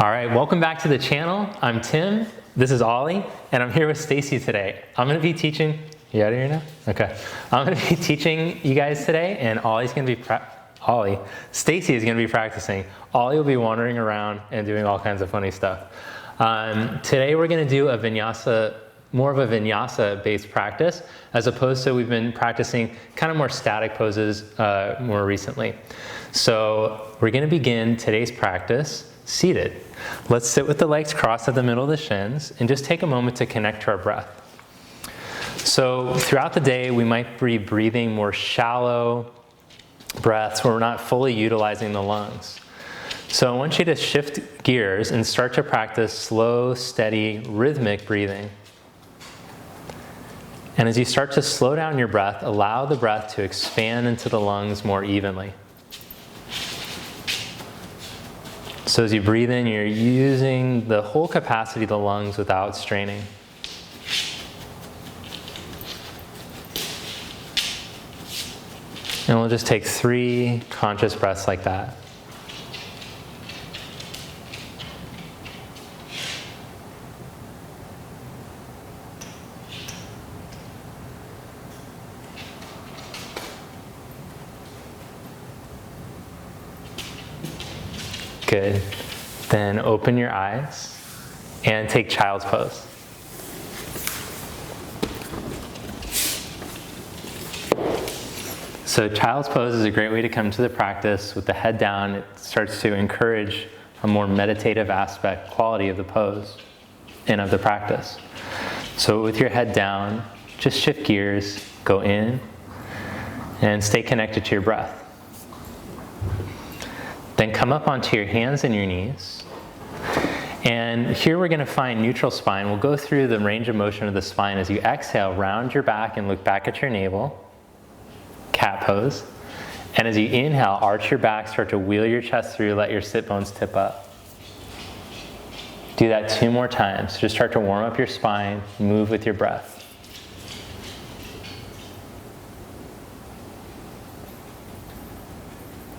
All right, welcome back to the channel. I'm Tim, this is Ollie, and I'm here with Stacy today. I'm gonna be teaching, you out of here now? Okay. I'm gonna be teaching you guys today, and Stacy is gonna be practicing. Ollie will be wandering around and doing all kinds of funny stuff. Today we're gonna do a Vinyasa, more of a Vinyasa-based practice, as opposed to we've been practicing kind of more static poses more recently. So we're gonna begin today's practice seated. Let's sit with the legs crossed at the middle of the shins and just take a moment to connect to our breath. So throughout the day, we might be breathing more shallow breaths where we're not fully utilizing the lungs. So I want you to shift gears and start to practice slow, steady, rhythmic breathing. And as you start to slow down your breath, allow the breath to expand into the lungs more evenly. So as you breathe in, you're using the whole capacity of the lungs without straining. And we'll just take 3 conscious breaths like that. Good. Then open your eyes and take child's pose. So child's pose is a great way to come to the practice with the head down. It starts to encourage a more meditative aspect, quality of the pose and of the practice. So with your head down, just shift gears, go in, and stay connected to your breath. Then come up onto your hands and your knees. And here we're going to find neutral spine. We'll go through the range of motion of the spine. As you exhale, round your back and look back at your navel. Cat pose. And as you inhale, arch your back, start to wheel your chest through, let your sit bones tip up. Do that 2 more times. Just start to warm up your spine, move with your breath.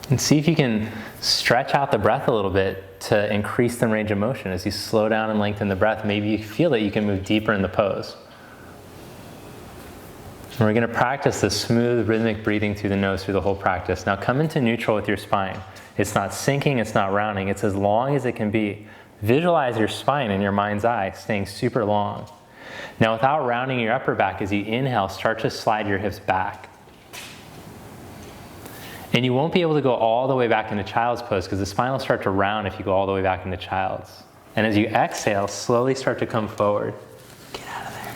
And see if you can stretch out the breath a little bit to increase the range of motion. As you slow down and lengthen the breath, maybe you feel that you can move deeper in the pose. And we're going to practice this smooth, rhythmic breathing through the nose through the whole practice. Now come into neutral with your spine. It's not sinking, it's not rounding, it's as long as it can be. Visualize your spine in your mind's eye, staying super long. Now without rounding your upper back, as you inhale, start to slide your hips back. And you won't be able to go all the way back into child's pose because the spine will start to round if you go all the way back into child's. And as you exhale, slowly start to come forward. Get out of there.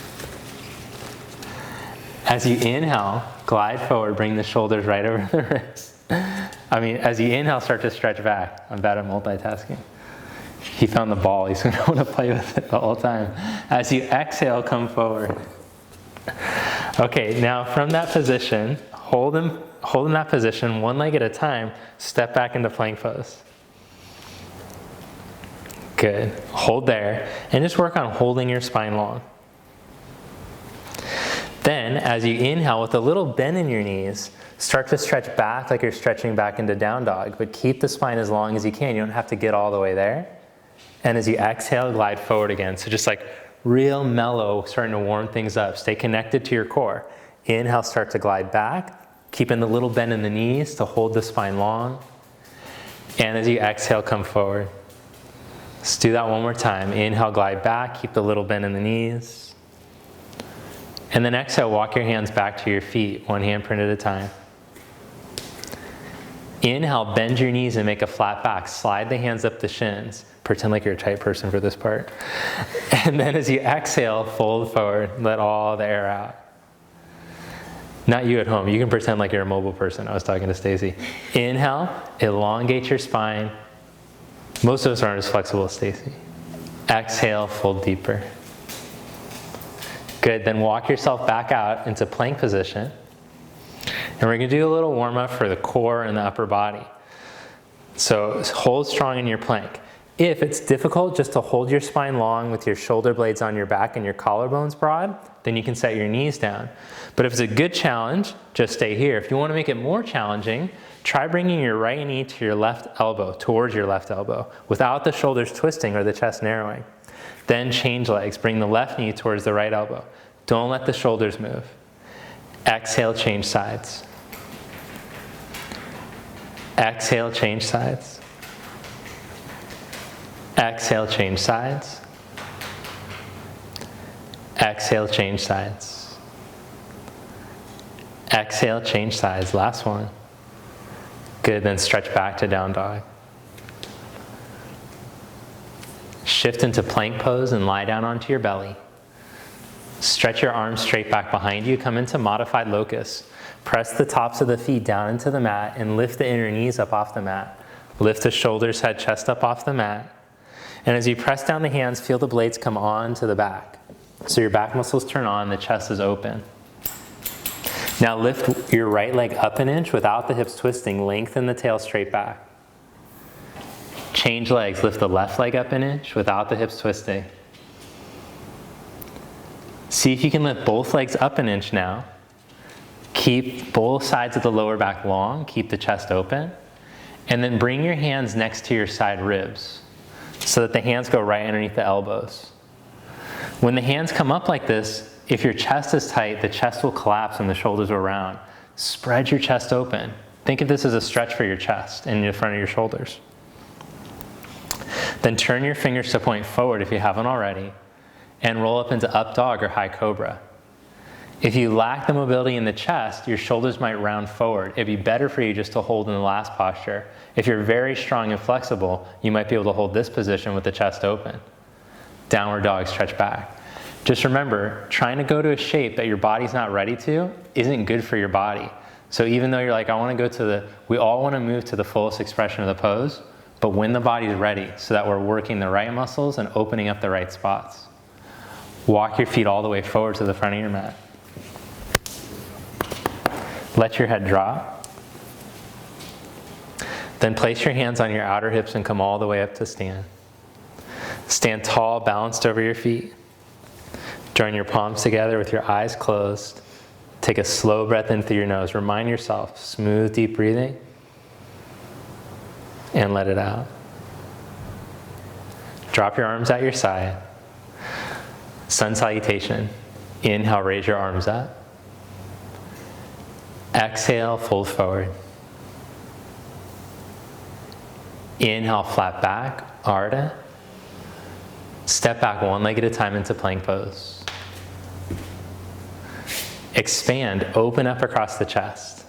As you inhale, glide forward, bring the shoulders right over the wrists. As you inhale, start to stretch back. I'm bad at multitasking. He found the ball, he's going to want to play with it the whole time. As you exhale, come forward. Okay, now from that position, hold in that position, 1 leg at a time, step back into plank pose. Good. Hold there, and just work on holding your spine long. Then, as you inhale, with a little bend in your knees, start to stretch back like you're stretching back into down dog, but keep the spine as long as you can. You don't have to get all the way there. And as you exhale, glide forward again. So just like real mellow, starting to warm things up. Stay connected to your core. Inhale, start to glide back. Keeping the little bend in the knees to hold the spine long. And as you exhale, come forward. Let's do that 1 more time. Inhale, glide back, keep the little bend in the knees. And then exhale, walk your hands back to your feet, 1 handprint at a time. Inhale, bend your knees and make a flat back. Slide the hands up the shins. Pretend like you're a tight person for this part. And then as you exhale, fold forward, let all the air out. Not you at home. You can pretend like you're a mobile person. I was talking to Stacy. Inhale, elongate your spine. Most of us aren't as flexible as Stacy. Exhale, fold deeper. Good, then walk yourself back out into plank position. And we're gonna do a little warm up for the core and the upper body. So hold strong in your plank. If it's difficult just to hold your spine long with your shoulder blades on your back and your collarbones broad, then you can set your knees down. But if it's a good challenge, just stay here. If you want to make it more challenging, Try bringing your right knee to your left elbow, towards your left elbow, without the shoulders twisting or the chest narrowing. Then change legs. Bring the left knee towards the right elbow. Don't let the shoulders move. Exhale, change sides. Exhale, change sides. Exhale, change sides. Exhale, change sides. Exhale, change sides. Last one. Good, then stretch back to down dog. Shift into plank pose and lie down onto your belly. Stretch your arms straight back behind you. Come into modified locust. Press the tops of the feet down into the mat and lift the inner knees up off the mat. Lift the shoulders, head, chest up off the mat. And as you press down the hands, feel the blades come on to the back. So your back muscles turn on, the chest is open. Now lift your right leg up an inch without the hips twisting. Lengthen the tail straight back. Change legs. Lift the left leg up an inch without the hips twisting. See if you can lift both legs up an inch now. Keep both sides of the lower back long. Keep the chest open. And then bring your hands next to your side ribs so that the hands go right underneath the elbows. When the hands come up like this, if your chest is tight, the chest will collapse and the shoulders are round. Spread your chest open. Think of this as a stretch for your chest and in front of your shoulders. Then turn your fingers to point forward if you haven't already, and roll up into up dog or high cobra. If you lack the mobility in the chest, your shoulders might round forward. It'd be better for you just to hold in the last posture. If you're very strong and flexible, you might be able to hold this position with the chest open. Downward dog, stretch back. Just remember, trying to go to a shape that your body's not ready to isn't good for your body. So even though you're like, I want to go to we all want to move to the fullest expression of the pose, but when the body's ready so that we're working the right muscles and opening up the right spots. Walk your feet all the way forward to the front of your mat. Let your head drop. Then place your hands on your outer hips and come all the way up to stand. Stand tall, balanced over your feet. Join your palms together with your eyes closed. Take a slow breath in through your nose. Remind yourself, smooth, deep breathing. And let it out. Drop your arms at your side. Sun salutation. Inhale, raise your arms up. Exhale, fold forward. Inhale, flat back, Ardha. Step back one leg at a time into plank pose. Expand, open up across the chest.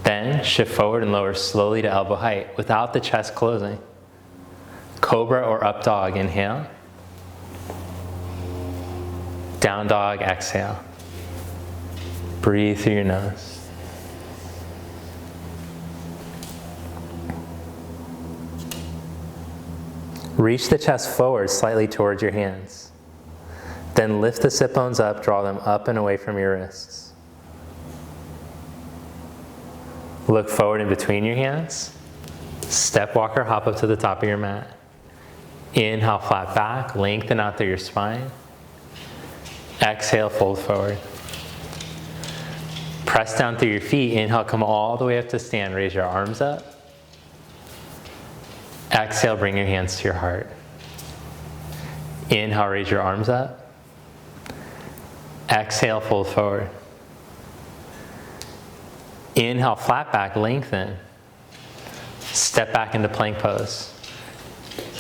Then shift forward and lower slowly to elbow height without the chest closing. Cobra or up dog, inhale. Down dog, exhale. Breathe through your nose. Reach the chest forward slightly towards your hands. Then lift the sit bones up, draw them up and away from your wrists. Look forward in between your hands. Step, walk, or hop up to the top of your mat. Inhale, flat back, lengthen out through your spine. Exhale, fold forward. Press down through your feet. Inhale, come all the way up to stand. Raise your arms up. Exhale, bring your hands to your heart. Inhale, raise your arms up. Exhale, fold forward. Inhale, flat back, lengthen. Step back into plank pose.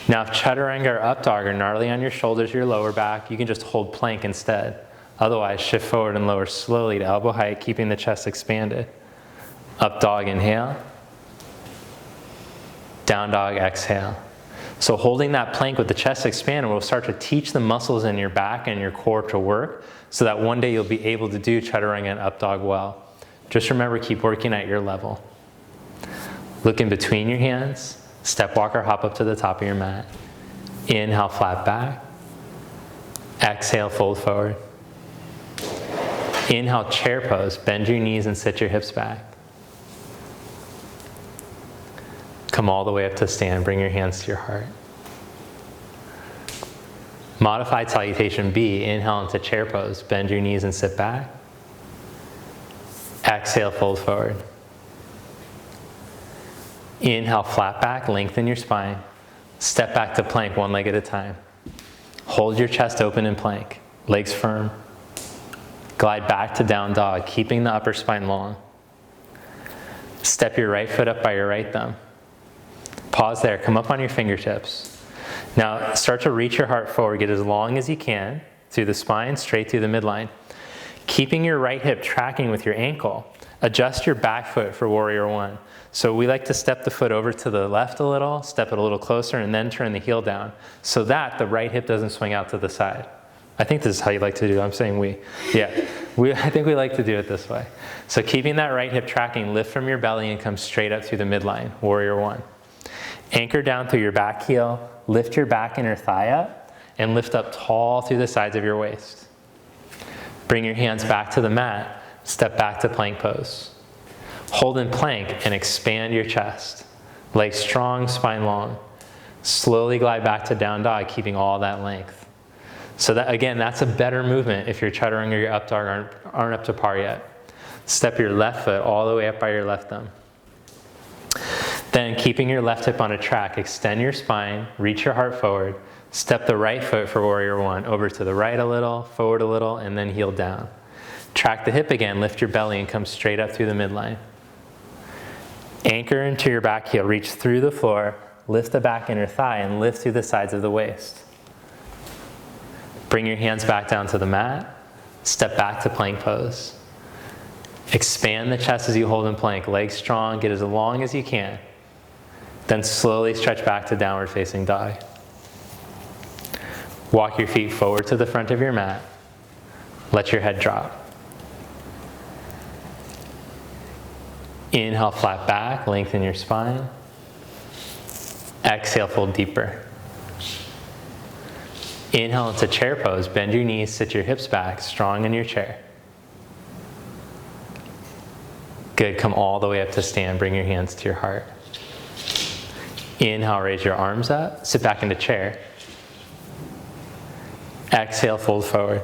Now if chaturanga or up dog are gnarly on your shoulders, your lower back, you can just hold plank instead. Otherwise, shift forward and lower slowly to elbow height, keeping the chest expanded. Up dog, inhale. Down dog, exhale. So holding that plank with the chest expanded will start to teach the muscles in your back and your core to work so that one day you'll be able to do chaturanga and up dog well. Just remember, keep working at your level. Look in between your hands. Step, walk, or hop up to the top of your mat. Inhale, flat back. Exhale, fold forward. Inhale, chair pose. Bend your knees and sit your hips back. Come all the way up to stand. Bring your hands to your heart. Modified salutation B. Inhale into chair pose. Bend your knees and sit back. Exhale, fold forward. Inhale, flat back, lengthen your spine. Step back to plank, one leg at a time. Hold your chest open in plank, legs firm. Glide back to down dog, keeping the upper spine long. Step your right foot up by your right thumb. Pause there, come up on your fingertips. Now start to reach your heart forward, get as long as you can through the spine, straight through the midline. Keeping your right hip tracking with your ankle, adjust your back foot for warrior one. So we like to step the foot over to the left a little, step it a little closer, and then turn the heel down so that the right hip doesn't swing out to the side. I think this is how you like to do it. I'm saying we. Yeah, I think we like to do it this way. So keeping that right hip tracking, lift from your belly and come straight up through the midline, warrior one. Anchor down through your back heel, lift your back inner thigh up, and lift up tall through the sides of your waist. Bring your hands back to the mat, step back to plank pose. Hold in plank and expand your chest. Legs strong, spine long. Slowly glide back to down dog, keeping all that length. So that, again, that's a better movement if your chaturanga or your up dog aren't up to par yet. Step your left foot all the way up by your left thumb. Then, keeping your left hip on a track, extend your spine, reach your heart forward, step the right foot for warrior one, over to the right a little, forward a little, and then heel down. Track the hip again, lift your belly and come straight up through the midline. Anchor into your back heel, reach through the floor, lift the back inner thigh, and lift through the sides of the waist. Bring your hands back down to the mat, step back to plank pose. Expand the chest as you hold in plank, legs strong, get as long as you can. Then slowly stretch back to downward facing dog. Walk your feet forward to the front of your mat. Let your head drop. Inhale, flat back, lengthen your spine. Exhale, fold deeper. Inhale into chair pose, bend your knees, sit your hips back, strong in your chair. Good, come all the way up to stand, bring your hands to your heart. Inhale, raise your arms up, sit back into chair. Exhale, fold forward.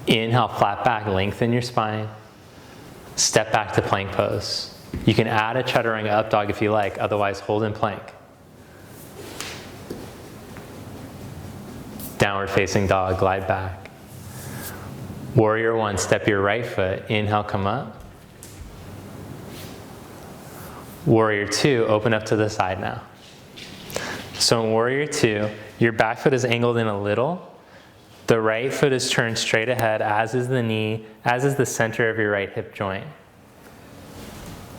Inhale, flat back, lengthen your spine. Step back to plank pose. You can add a chaturanga up dog if you like, otherwise hold in plank. Downward facing dog, glide back. Warrior one, step your right foot, inhale, come up. Warrior two, open up to the side now. So in warrior two, your back foot is angled in a little. The right foot is turned straight ahead, as is the knee, as is the center of your right hip joint.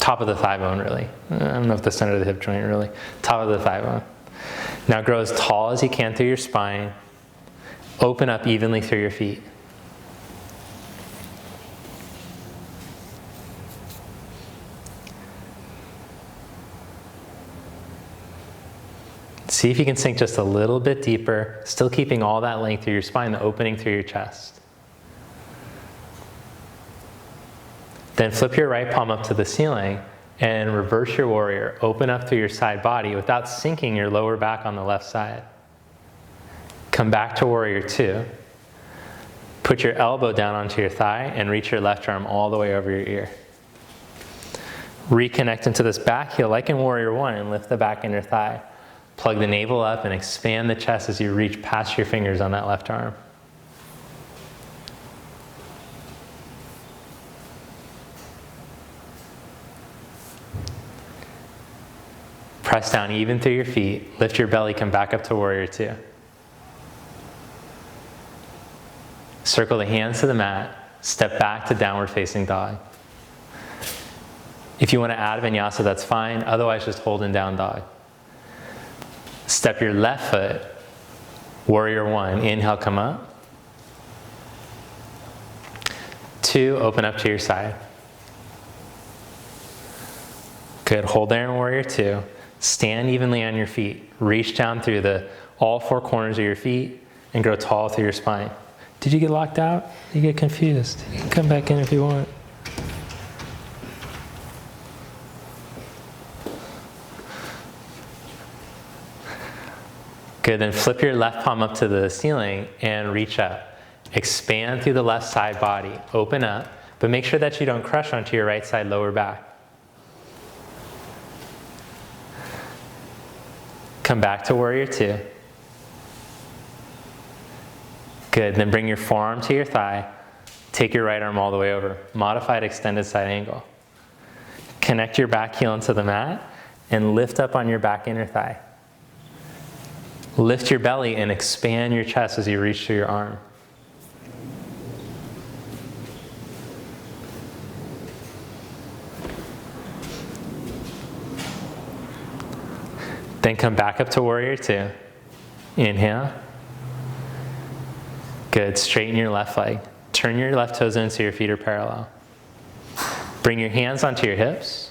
Top of the thigh bone, really. I don't know if the center of the hip joint, really. Top of the thigh bone. Now grow as tall as you can through your spine. Open up evenly through your feet. See if you can sink just a little bit deeper, still keeping all that length through your spine, the opening through your chest. Then flip your right palm up to the ceiling and reverse your warrior. Open up through your side body without sinking your lower back on the left side. Come back to warrior two. Put your elbow down onto your thigh and reach your left arm all the way over your ear. Reconnect into this back heel like in warrior one and lift the back inner thigh. Plug the navel up and expand the chest as you reach past your fingers on that left arm. Press down even through your feet. Lift your belly, come back up to warrior two. Circle the hands to the mat. Step back to downward facing dog. If you want to add vinyasa, that's fine. Otherwise, just hold in down dog. Step your left foot, warrior one. Inhale, come up. Two, open up to your side. Good, hold there in warrior two. Stand evenly on your feet. Reach down through all four corners of your feet and grow tall through your spine. Did you get locked out? You get confused. You can come back in if you want. Good, then flip your left palm up to the ceiling and reach up. Expand through the left side body, open up, but make sure that you don't crush onto your right side lower back. Come back to warrior two. Good, then bring your forearm to your thigh. Take your right arm all the way over. Modified extended side angle. Connect your back heel into the mat and lift up on your back inner thigh. Lift your belly and expand your chest as you reach through your arm. Then come back up to warrior two. Inhale. Good, straighten your left leg. Turn your left toes in so your feet are parallel. Bring your hands onto your hips.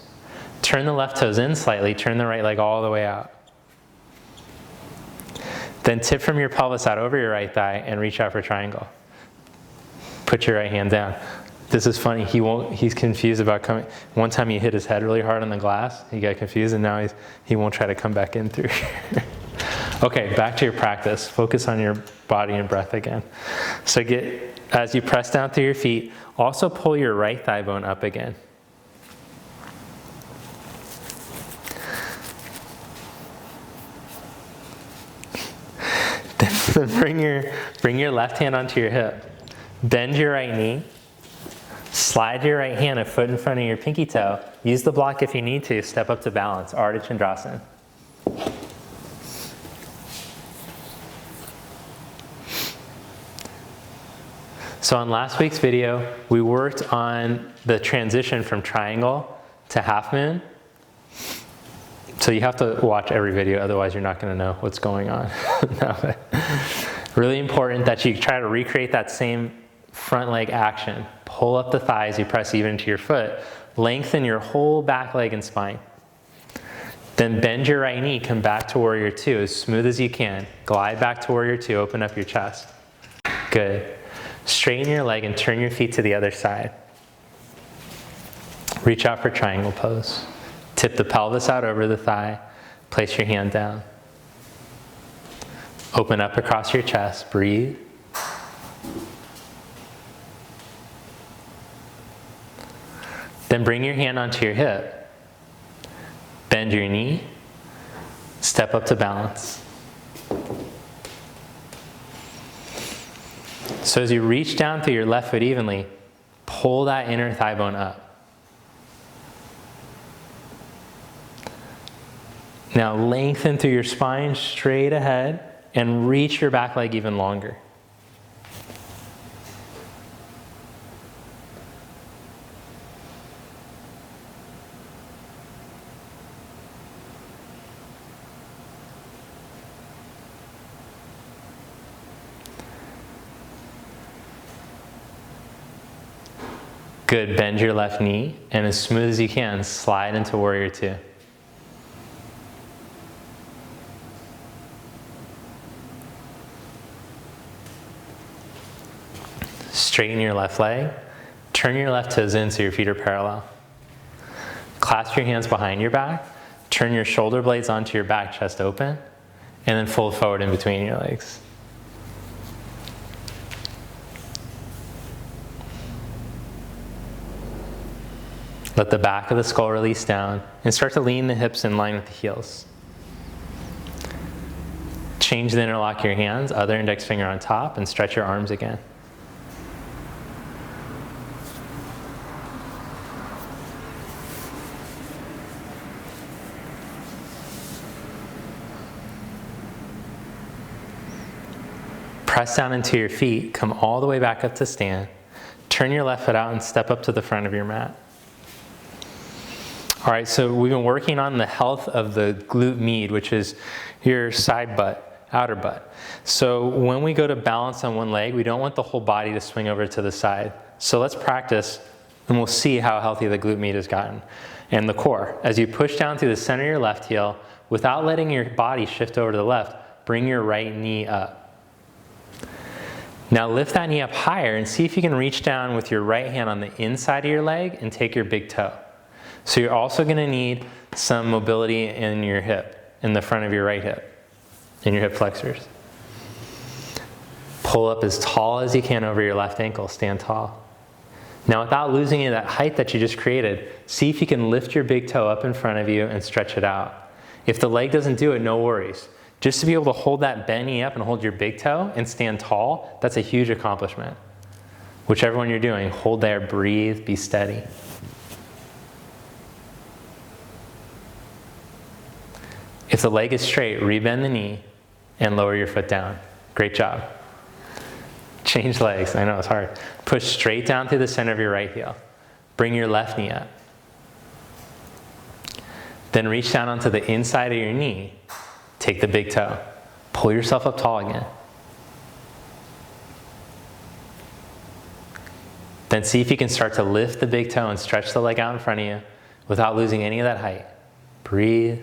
Turn the left toes in slightly, turn the right leg all the way out. Then tip from your pelvis out over your right thigh and reach out for triangle. Put your right hand down. This is funny, he's confused about coming. One time he hit his head really hard on the glass, he got confused, and now he won't try to come back in through here. Okay, back to your practice. Focus on your body and breath again. So as you press down through your feet, also pull your right thigh bone up again. Then bring your left hand onto your hip. Bend your right knee. Slide your right hand a foot in front of your pinky toe. Use the block if you need to. Step up to balance, Ardha Chandrasana. So on last week's video, we worked on the transition from triangle to half moon. So you have to watch every video, otherwise you're not going to know what's going on. No, really important that you try to recreate that same front leg action. Pull up the thighs, you press even into your foot. Lengthen your whole back leg and spine. Then bend your right knee, come back to warrior two as smooth as you can. Glide back to warrior two, open up your chest. Good. Straighten your leg and turn your feet to the other side. Reach out for triangle pose. Tip the pelvis out over the thigh. Place your hand down. Open up across your chest. Breathe. Then bring your hand onto your hip. Bend your knee. Step up to balance. So as you reach down through your left foot evenly, pull that inner thigh bone up. Now lengthen through your spine straight ahead and reach your back leg even longer. Good, bend your left knee and as smooth as you can, slide into warrior two. Straighten your left leg. Turn your left toes in so your feet are parallel. Clasp your hands behind your back. Turn your shoulder blades onto your back, chest open, and then fold forward in between your legs. Let the back of the skull release down and start to lean the hips in line with the heels. Change the interlock of your hands, other index finger on top, and stretch your arms again. Press down into your feet, come all the way back up to stand. Turn your left foot out and step up to the front of your mat. All right, so we've been working on the health of the glute med, which is your side butt, outer butt. So when we go to balance on one leg, we don't want the whole body to swing over to the side. So let's practice and we'll see how healthy the glute med has gotten. And the core, as you push down through the center of your left heel, without letting your body shift over to the left, bring your right knee up. Now lift that knee up higher and see if you can reach down with your right hand on the inside of your leg and take your big toe. So you're also going to need some mobility in your hip, in the front of your right hip, in your hip flexors. Pull up as tall as you can over your left ankle, stand tall. Now without losing any of that height that you just created, see if you can lift your big toe up in front of you and stretch it out. If the leg doesn't do it, no worries. Just to be able to hold that bent knee up and hold your big toe and stand tall, that's a huge accomplishment. Whichever one you're doing, hold there, breathe, be steady. If the leg is straight, rebend the knee and lower your foot down. Great job. Change legs. I know it's hard. Push straight down through the center of your right heel. Bring your left knee up. Then reach down onto the inside of your knee. Take the big toe. Pull yourself up tall again. Then see if you can start to lift the big toe and stretch the leg out in front of you without losing any of that height. Breathe.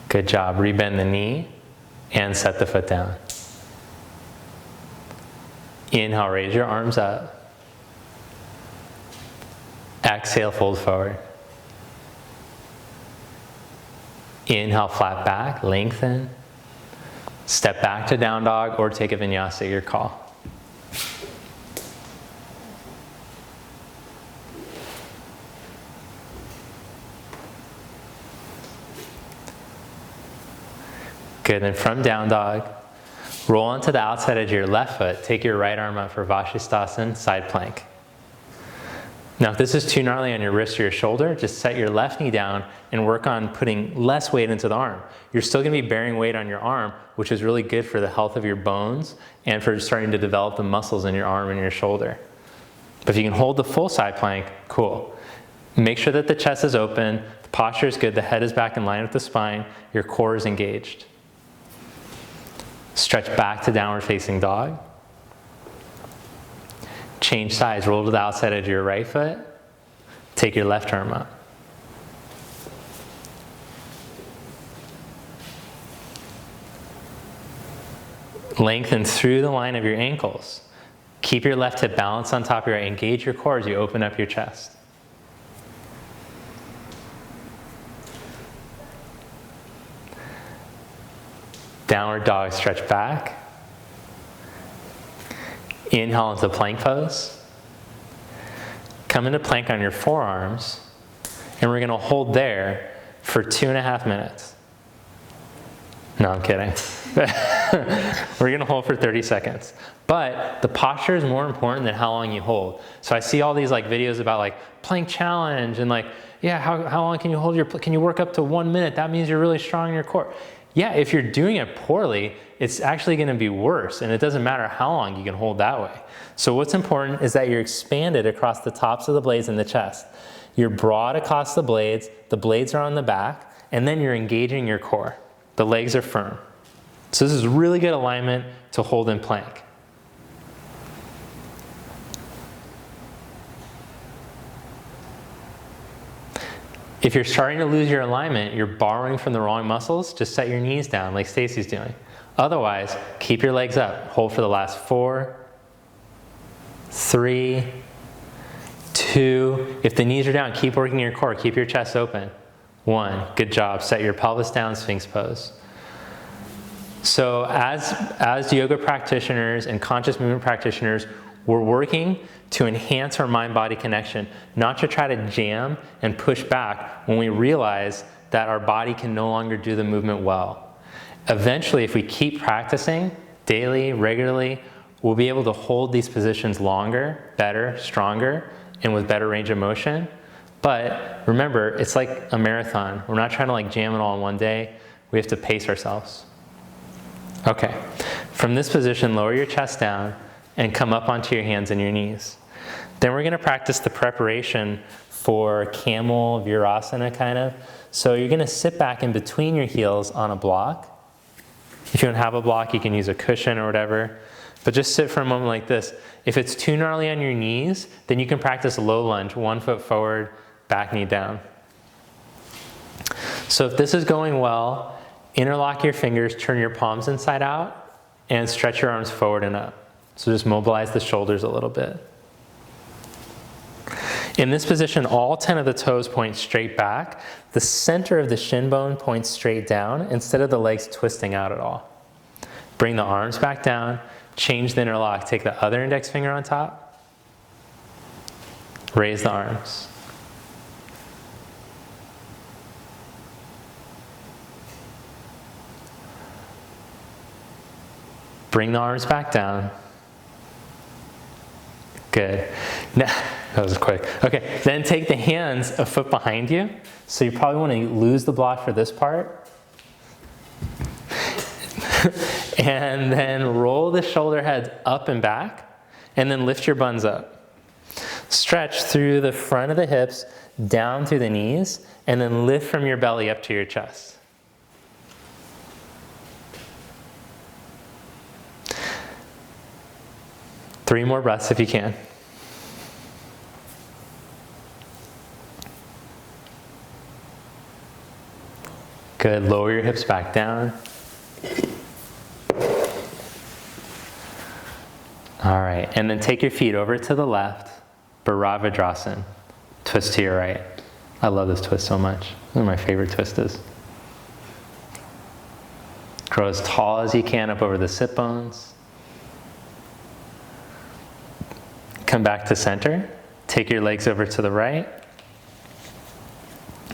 Good job. Rebend the knee and set the foot down. Inhale, raise your arms up. Exhale, fold forward. Inhale, flat back, lengthen. Step back to down dog or take a vinyasa, your call. Good, then from down dog, roll onto the outside edge of your left foot, take your right arm up for Vashisthasana, side plank. Now if this is too gnarly on your wrist or your shoulder, just set your left knee down and work on putting less weight into the arm. You're still gonna be bearing weight on your arm, which is really good for the health of your bones and for starting to develop the muscles in your arm and your shoulder. But if you can hold the full side plank, cool. Make sure that the chest is open, the posture is good, the head is back in line with the spine, your core is engaged. Stretch back to downward facing dog. Change sides, roll to the outside edge of your right foot. Take your left arm up. Lengthen through the line of your ankles. Keep your left hip balanced on top of your right. Engage your core as you open up your chest. Downward dog, stretch back. Inhale into plank pose. Come into plank on your forearms, and we're gonna hold there for 2.5 minutes. No, I'm kidding. We're gonna hold for 30 seconds. But the posture is more important than how long you hold. So I see all these like videos about like plank challenge and like, yeah, how long can you hold can you work up to 1 minute? That means you're really strong in your core. Yeah, if you're doing it poorly, it's actually gonna be worse, and it doesn't matter how long you can hold that way. So what's important is that you're expanded across the tops of the blades in the chest. You're broad across the blades are on the back, and then you're engaging your core. The legs are firm. So this is really good alignment to hold in plank. If you're starting to lose your alignment, you're borrowing from the wrong muscles, just set your knees down like Stacy's doing. Otherwise, keep your legs up. Hold for the last 4, 3, 2. If the knees are down, keep working your core. Keep your chest open. 1, good job. Set your pelvis down, Sphinx pose. So as yoga practitioners and conscious movement practitioners, we're working to enhance our mind-body connection, not to try to jam and push back when we realize that our body can no longer do the movement well. Eventually, if we keep practicing daily, regularly, we'll be able to hold these positions longer, better, stronger, and with better range of motion. But remember, it's like a marathon. We're not trying to like jam it all in one day. We have to pace ourselves. Okay, from this position, lower your chest down and come up onto your hands and your knees. Then we're gonna practice the preparation for camel virasana kind of. So you're gonna sit back in between your heels on a block. If you don't have a block, you can use a cushion or whatever. But just sit for a moment like this. If it's too gnarly on your knees, then you can practice a low lunge, 1 foot forward, back knee down. So if this is going well, interlock your fingers, turn your palms inside out, and stretch your arms forward and up. So just mobilize the shoulders a little bit. In this position, all 10 of the toes point straight back. The center of the shin bone points straight down instead of the legs twisting out at all. Bring the arms back down, change the interlock. Take the other index finger on top, raise the arms. Bring the arms back down. Good. Now, that was quick. Okay, then take the hands a foot behind you. So you probably want to lose the block for this part. And then roll the shoulder heads up and back, and then lift your buns up. Stretch through the front of the hips, down through the knees, and then lift from your belly up to your chest. Three more breaths if you can. Good, lower your hips back down. All right, and then take your feet over to the left, Bharavadrasana, twist to your right. I love this twist so much. One of my favorite twists. Grow as tall as you can up over the sit bones. Come back to center. Take your legs over to the right.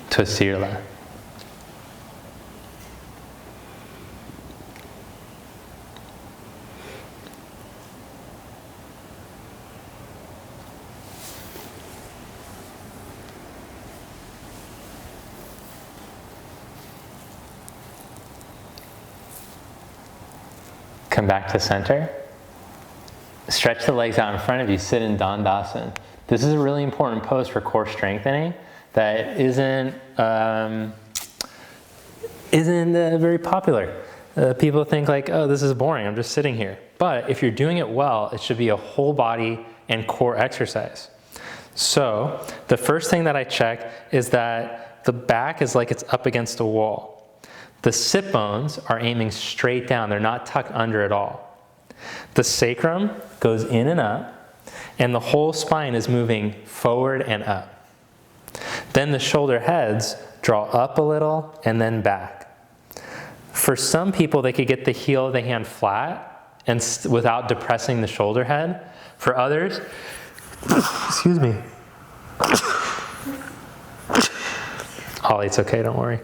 Twist to your left. Come back to center. Stretch the legs out in front of you, sit in Dandasana. This is a really important pose for core strengthening that isn't very popular. People think like, oh, this is boring, I'm just sitting here. But if you're doing it well, it should be a whole body and core exercise. So the first thing that I check is that the back is like it's up against a wall. The sit bones are aiming straight down. They're not tucked under at all. The sacrum goes in and up, and the whole spine is moving forward and up. Then the shoulder heads draw up a little and then back. For some people, they could get the heel of the hand flat and without depressing the shoulder head. For others, excuse me. Ollie, it's okay, don't worry.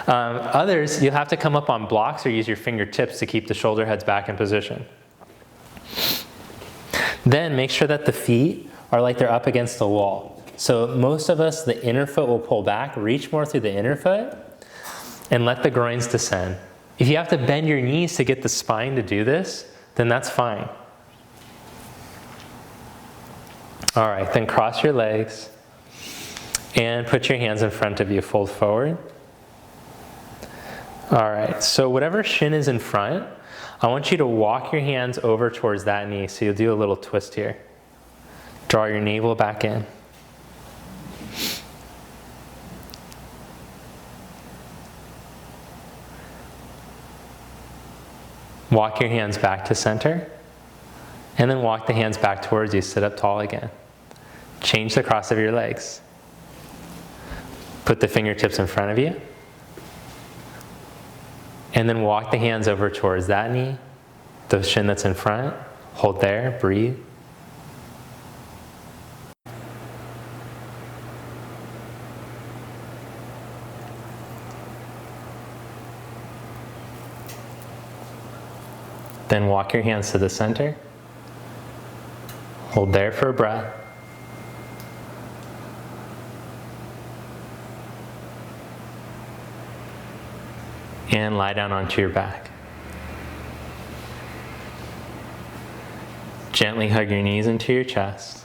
Others, you'll have to come up on blocks or use your fingertips to keep the shoulder heads back in position. Then make sure that the feet are like they're up against the wall. So most of us, the inner foot will pull back, reach more through the inner foot, and let the groins descend. If you have to bend your knees to get the spine to do this, then that's fine. All right, then cross your legs and put your hands in front of you, fold forward. All right, so whatever shin is in front, I want you to walk your hands over towards that knee. So you'll do a little twist here. Draw your navel back in. Walk your hands back to center. And then walk the hands back towards you. Sit up tall again. Change the cross of your legs. Put the fingertips in front of you. And then walk the hands over towards that knee, the shin that's in front. Hold there, breathe. Then walk your hands to the center. Hold there for a breath. And lie down onto your back. Gently hug your knees into your chest.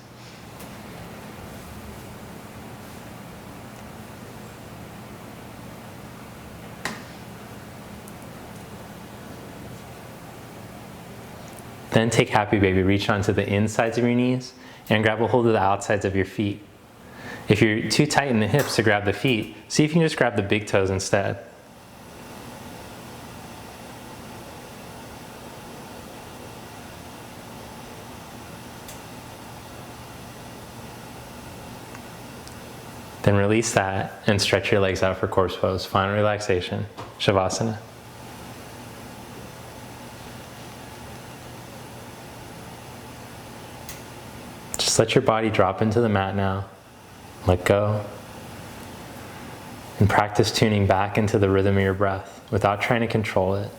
Then take happy baby, reach onto the insides of your knees and grab a hold of the outsides of your feet. If you're too tight in the hips to grab the feet, see if you can just grab the big toes instead. Then release that and stretch your legs out for corpse pose. Final relaxation, Shavasana. Just let your body drop into the mat now. Let go. And practice tuning back into the rhythm of your breath without trying to control it.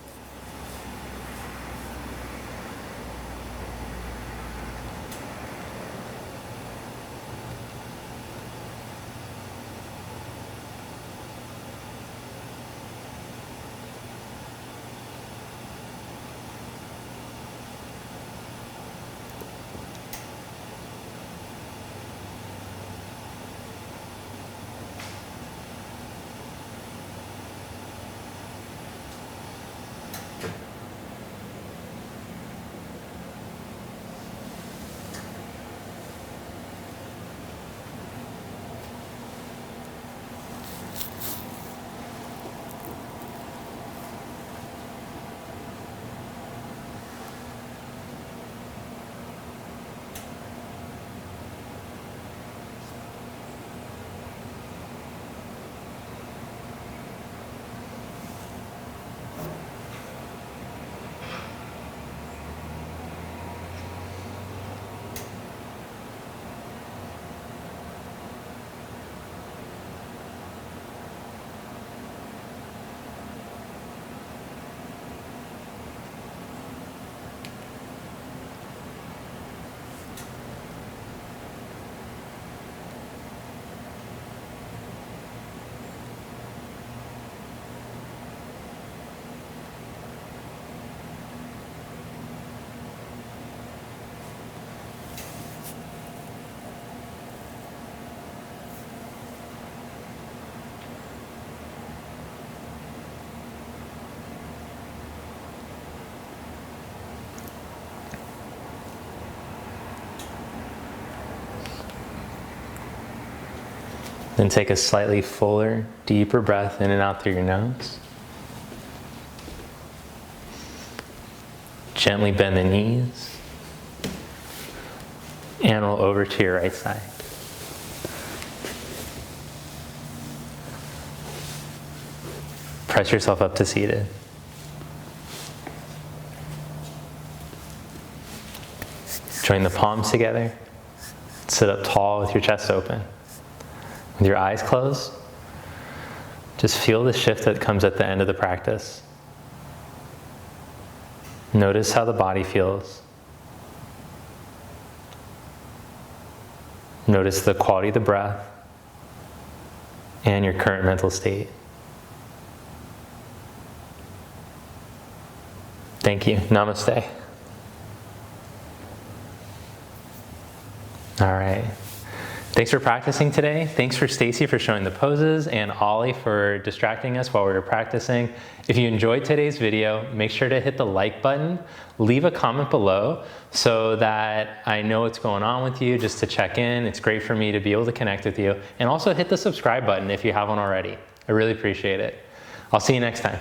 Then take a slightly fuller, deeper breath in and out through your nose. Gently bend the knees. And roll over to your right side. Press yourself up to seated. Join the palms together. Sit up tall with your chest open. With your eyes closed, just feel the shift that comes at the end of the practice. Notice how the body feels. Notice the quality of the breath and your current mental state. Thank you. Namaste. All right. Thanks for practicing today. Thanks for Stacy for showing the poses and Ollie for distracting us while we were practicing. If you enjoyed today's video, make sure to hit the like button, leave a comment below so that I know what's going on with you, just to check in. It's great for me to be able to connect with you. And also hit the subscribe button if you haven't already. I really appreciate it. I'll see you next time.